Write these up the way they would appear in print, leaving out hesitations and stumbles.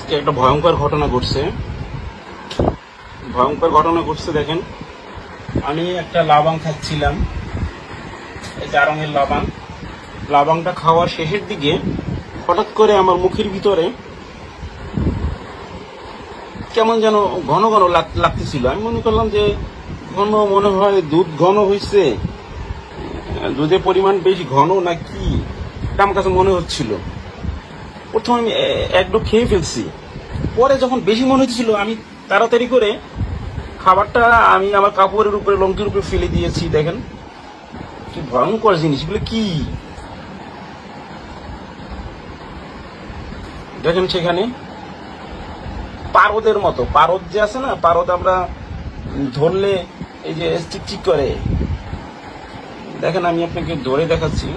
আজকে একটা ভয়ঙ্কর ঘটনা ঘটছে। দেখেন, আমি একটা লাবাং খাচ্ছিলাম, এই জারঙের লাবাংটা খাওয়ার শেষের দিকে হঠাৎ করে আমার মুখের ভিতরে কেমন যেন ঘন ঘন লাগতেছিল। আমি মনে করলাম যে ঘন মনে হয় দুধ ঘন হয়েছে, দুধের পরিমাণ বেশি ঘন না কি, আমার কাছে মনে হচ্ছিল। প্রথমে আমি একটু খেয়ে ফেলছি, পরে যখন বেশি মনে হচ্ছিল আমি তাড়াতাড়ি করে খাবারটা আমি আমার কাপড়ের উপরে লঙ্কির উপরে ফেলে দিয়েছি। দেখেন কি ভয়ঙ্কর জিনিসগুলো, কি দেখেন সেখানে পারদের মতো, পারদ যে আছে না, পারদ আমরা ধরলে এই যে চিকচিক করে, দেখেন আমি আপনাকে ধরে দেখাচ্ছি।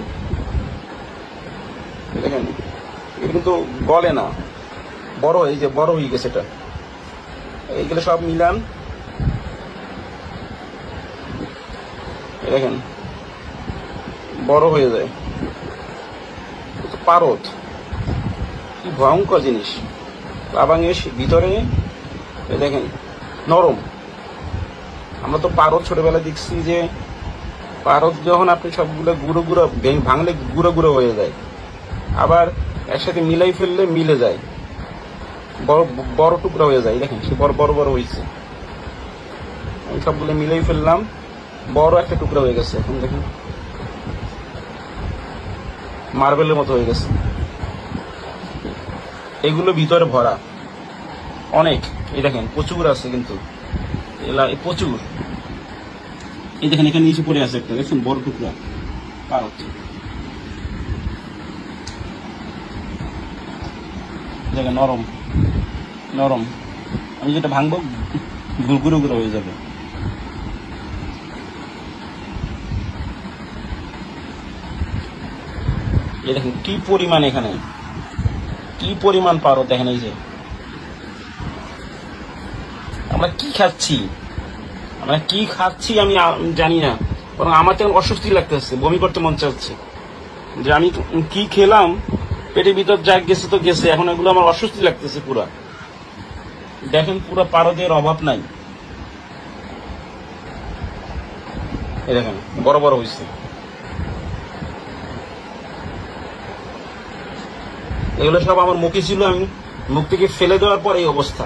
দেখেন এটা কিন্তু গলে না, বড় এই যে বড় হয়ে গেছে, এটা এইগুলো সব মিলান, দেখেন বড় হয়ে যায়। পারদ কি ভয়ঙ্কর জিনিস। লাবাঙের ভিতরে দেখেন নরম। আমরা তো পারদ ছোটবেলায় দেখছি যে পারদ যখন আপনি সবগুলো গুঁড়ো গুঁড়ো ভাঙলে গুঁড়ো গুঁড়ো হয়ে যায়, আবার একসাথে মিলাই ফেললে মিলে যায়, বড় বড় টুকরা হয়ে যায়। দেখেন সে বড় বড় বড় হয়েছে, আমি সবগুলো মিলাই ফেললাম, বড় একটা টুকরা হয়ে গেছে। এখন দেখেন মার্বেলের মতো হয়ে গেছে। এগুলো ভিতরে ভরা অনেক, এই দেখেন প্রচুর আছে, কিন্তু প্রচুর। এই দেখেন এখানে নিচে পড়ে আছে একটা, দেখুন বড় টুকরা পারদ। দেখেন নরম নরম, আমি যেটা ভাঙবো গুঁড়ো গুঁড়ো হয়ে যাবে। এই দেখেন কি পরিমাণ, এখানে কি পরিমাণ পারদ। দেখেন এই যে আমরা কি খাচ্ছি আমি জানি না, বরং আমার তো অস্বস্তি লাগতেছে, বমি করতে মন চাচ্ছে যে আমি কি খেলাম, পেটের ভিতর যা গেছে তো গেছে, এখন এগুলো আমার অস্বস্তি লাগতেছে পুরা। দেখেন পুরো পারদের অভাব নাই, এই দেখেন বড় বড় হয়েছে। এগুলো সব আমার মুখে ছিল, আমি মুখ থেকে ফেলে দেওয়ার পর এই অবস্থা।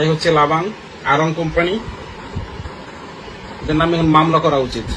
এই হচ্ছে লাবাং আড়ং কোম্পানি, এদের নামে এখন মামলা করা উচিত।